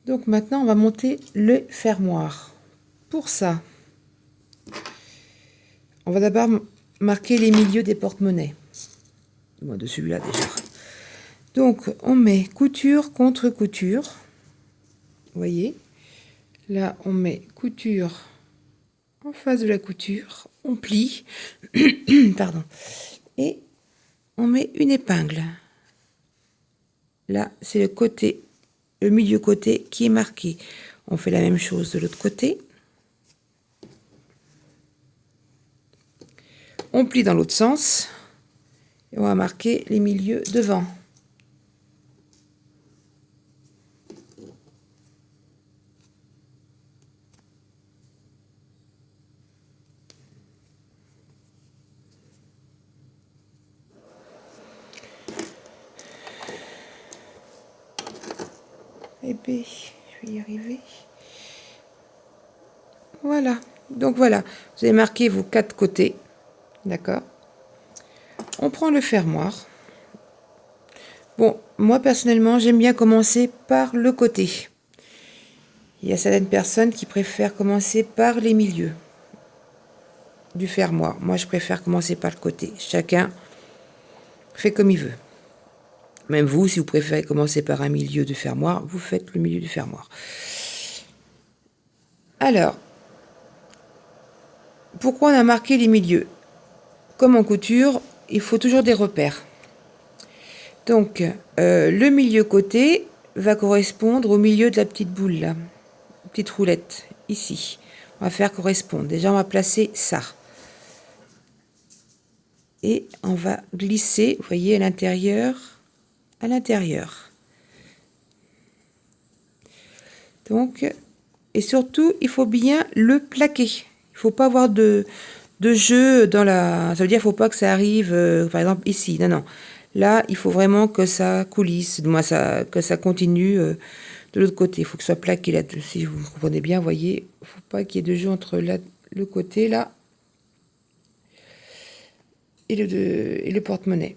Donc maintenant, on va monter le fermoir. Pour ça, on va d'abord marquer les milieux des porte-monnaies. Moi, de celui-là déjà. Donc, on met couture contre couture. Vous voyez? Là, on met couture en face de la couture. On plie. Pardon. Et on met une épingle. Là, c'est le côté, le milieu côté qui est marqué. On fait la même chose de l'autre côté. On plie dans l'autre sens. Et on va marquer les milieux devant. Eh bien, je vais y arriver. Voilà. Donc voilà, vous avez marqué vos 4 côtés. D'accord. On prend le fermoir. Bon, moi personnellement, j'aime bien commencer par le côté. Il y a certaines personnes qui préfèrent commencer par les milieux du fermoir. Moi, je préfère commencer par le côté. Chacun fait comme il veut. Même vous, si vous préférez commencer par un milieu de fermoir, vous faites le milieu du fermoir. Alors, pourquoi on a marqué les milieux? Comme en couture, il faut toujours des repères. Donc, le milieu côté va correspondre au milieu de la petite boule là, petite roulette, ici. On va faire correspondre. Déjà, on va placer ça. Et on va glisser, vous voyez, à l'intérieur. À l'intérieur. Donc, et surtout, il faut bien le plaquer. Il ne faut pas avoir de jeu dans la... Ça veut dire qu'il ne faut pas que ça arrive, par exemple, ici. Non, non. Là, il faut vraiment que ça coulisse, que ça continue de l'autre côté. Il faut que ce soit plaqué là. Si vous comprenez bien, vous voyez, il ne faut pas qu'il y ait de jeu entre le côté là et le porte-monnaie.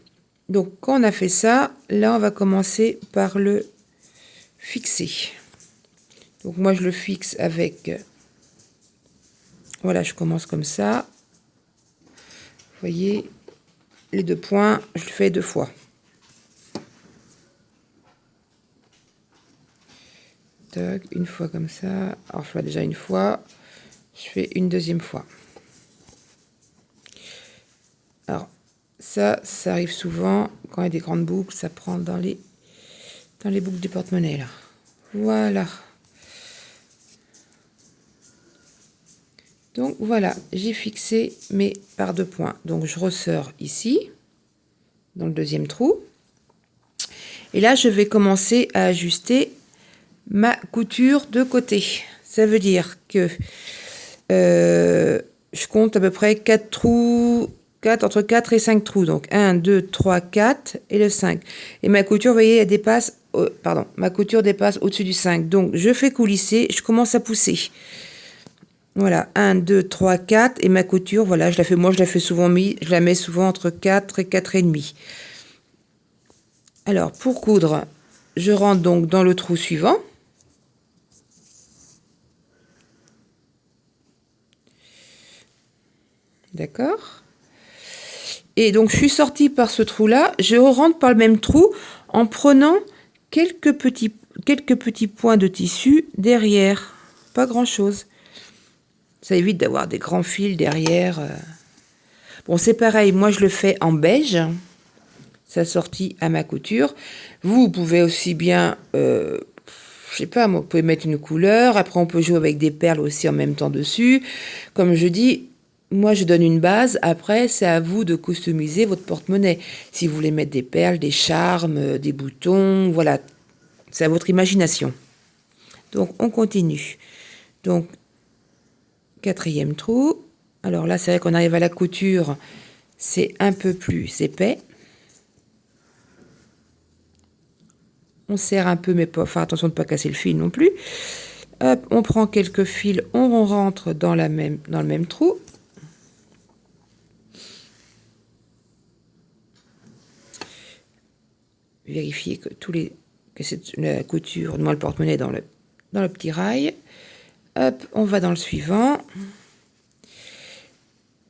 Donc, quand on a fait ça, là, on va commencer par le fixer. Donc, moi, je le fixe avec... Voilà, je commence comme ça. Vous voyez, les 2 points, je le fais 2 fois. Tac, une fois comme ça. Alors, je fais déjà une fois. Je fais une deuxième fois. Alors, ça arrive souvent. Quand il y a des grandes boucles, ça prend dans les boucles du porte-monnaie, là. Voilà. Donc, voilà, j'ai fixé mes par 2 points. Donc, je ressors ici, dans le deuxième trou. Et là, je vais commencer à ajuster ma couture de côté. Ça veut dire que je compte à peu près 4 trous, entre 4 et 5 trous. Donc 1, 2, 3, 4 et le 5. Et ma couture, vous voyez, elle dépasse, ma couture dépasse au-dessus du 5. Donc je fais coulisser, je commence à pousser. Voilà, 1, 2, 3, 4. Et ma couture, voilà, je la mets souvent entre 4 et 4 et demi. Alors, pour coudre, je rentre donc dans le trou suivant. D'accord. Et donc, je suis sortie par ce trou-là. Je rentre par le même trou en prenant quelques petits points de tissu derrière. Pas grand-chose. Ça évite d'avoir des grands fils derrière. Bon, c'est pareil. Moi, je le fais en beige. Ça sortit à ma couture. Vous pouvez aussi bien... je sais pas, moi, vous pouvez mettre une couleur. Après, on peut jouer avec des perles aussi en même temps dessus. Comme je dis... Moi, je donne une base. Après, c'est à vous de customiser votre porte-monnaie. Si vous voulez mettre des perles, des charmes, des boutons, voilà. C'est à votre imagination. Donc, on continue. Donc, 4e trou. Alors là, c'est vrai qu'on arrive à la couture. C'est un peu plus épais. On serre un peu, mais pas faire attention de ne pas casser le fil non plus. Hop, on prend quelques fils, on rentre dans le même trou. Vérifier que la couture, moi le porte-monnaie dans le dans le petit rail. Hop, on va dans le suivant.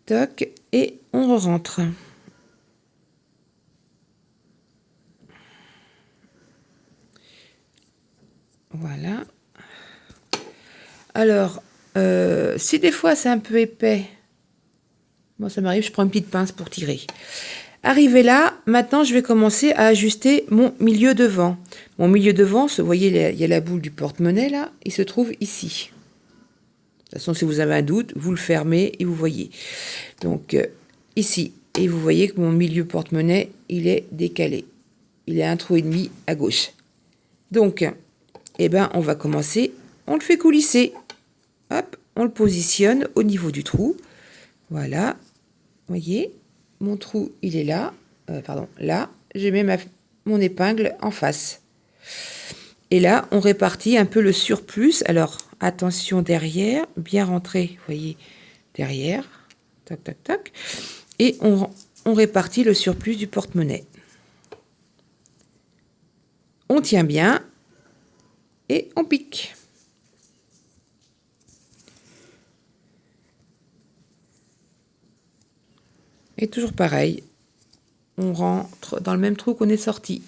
Toc, et on rentre. Voilà. Alors, si des fois c'est un peu épais, moi ça m'arrive, je prends une petite pince pour tirer. Arrivé là, maintenant je vais commencer à ajuster mon milieu devant. Mon milieu devant, vous voyez, il y a la boule du porte-monnaie là, il se trouve ici. De toute façon, si vous avez un doute, vous le fermez et vous voyez. Donc, ici. Et vous voyez que mon milieu porte-monnaie, il est décalé. Il est un trou et demi à gauche. Donc, eh ben, on va commencer. On le fait coulisser. Hop, on le positionne au niveau du trou. Voilà. Vous voyez, mon trou, il est là. Pardon, là. Je mets mon épingle en face. Et là, on répartit un peu le surplus. Alors, attention derrière, bien rentrer, vous voyez, derrière. Tac, tac, tac. Et on répartit le surplus du porte-monnaie. On tient bien et on pique. Et toujours pareil, on rentre dans le même trou qu'on est sorti.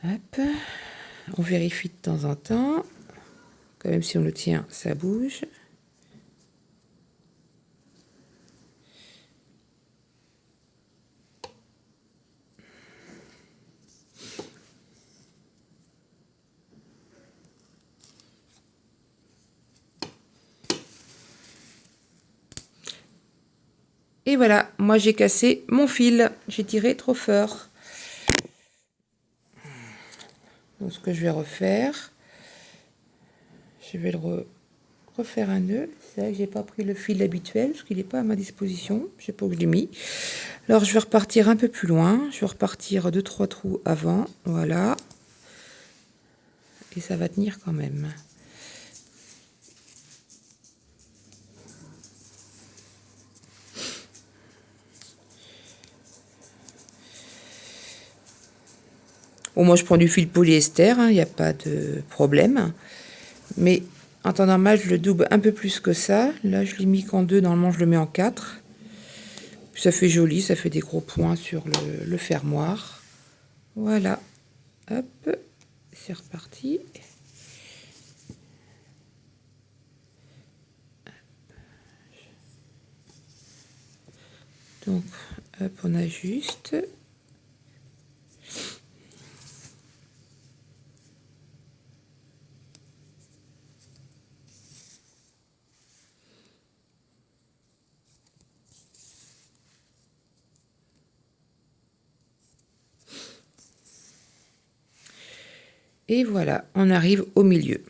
Hop, on vérifie de temps en temps. Quand même, si on le tient, ça bouge. Et voilà, moi j'ai cassé mon fil. J'ai tiré trop fort. Donc ce que je vais refaire, je vais refaire un nœud. C'est vrai que j'ai pas pris le fil habituel parce qu'il n'est pas à ma disposition. Je sais pas où je l'ai mis. Alors je vais repartir un peu plus loin. Je vais repartir 2-3 trous avant. Voilà. Et ça va tenir quand même. Bon, moi je prends du fil polyester, il n'y a pas de problème. Mais en temps normal, je le double un peu plus que ça. Là, je l'ai mis qu'en 2, normalement je le mets en 4. Puis ça fait joli, ça fait des gros points sur le fermoir. Voilà. Hop, c'est reparti. Donc, hop, on ajuste. Et voilà, on arrive au milieu.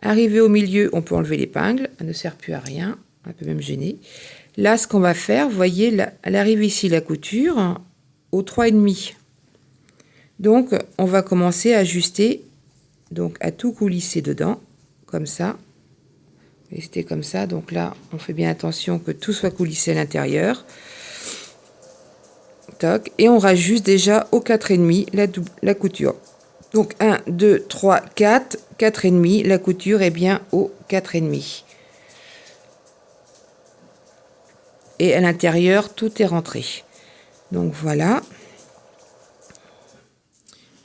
Arrivé au milieu, on peut enlever l'épingle. Elle ne sert plus à rien. Un peu même gêner. Là, ce qu'on va faire, vous voyez, là, elle arrive ici, la couture, au 3,5. Donc, on va commencer à ajuster, donc à tout coulisser dedans, comme ça. Et c'était comme ça. Donc là, on fait bien attention que tout soit coulissé à l'intérieur. Toc. Et on rajuste déjà au 4,5 la couture. Donc 1, 2, 3, 4, 4,5, la couture est bien au 4,5. Et à l'intérieur, tout est rentré. Donc voilà.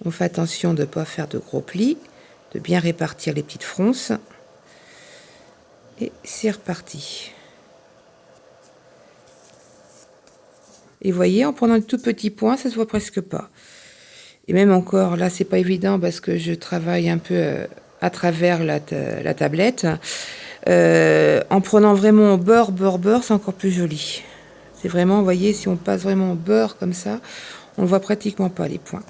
On fait attention de ne pas faire de gros plis, de bien répartir les petites fronces. Et c'est reparti. Et vous voyez, en prenant de tout petits points, ça se voit presque pas. Et même encore, là, c'est pas évident parce que je travaille un peu à travers la tablette. En prenant vraiment au beurre, c'est encore plus joli. C'est vraiment, vous voyez, si on passe vraiment au beurre comme ça, on ne voit pratiquement pas les points.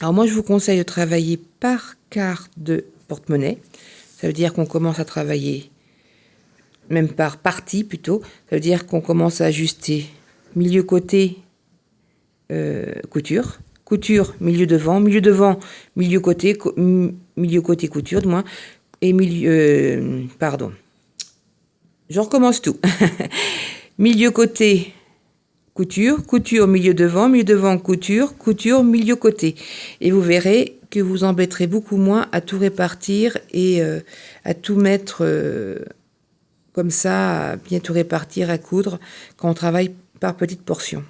Alors moi, je vous conseille de travailler par carte de porte-monnaie. Ça veut dire qu'on commence à travailler, même par partie plutôt. Ça veut dire qu'on commence à ajuster milieu-côté, couture. Couture, milieu devant, milieu côté, milieu côté couture, de moins, et milieu, pardon. Je recommence tout. Milieu côté, couture, couture, milieu devant, couture, couture, milieu côté. Et vous verrez que vous embêterez beaucoup moins à tout répartir et à tout mettre comme ça, à bien tout répartir, à coudre, quand on travaille par petites portions.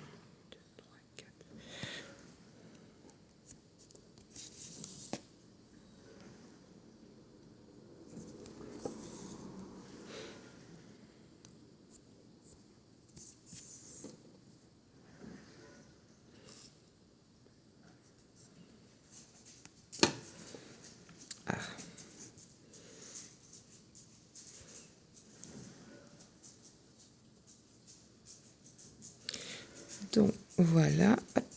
Donc voilà. Hop.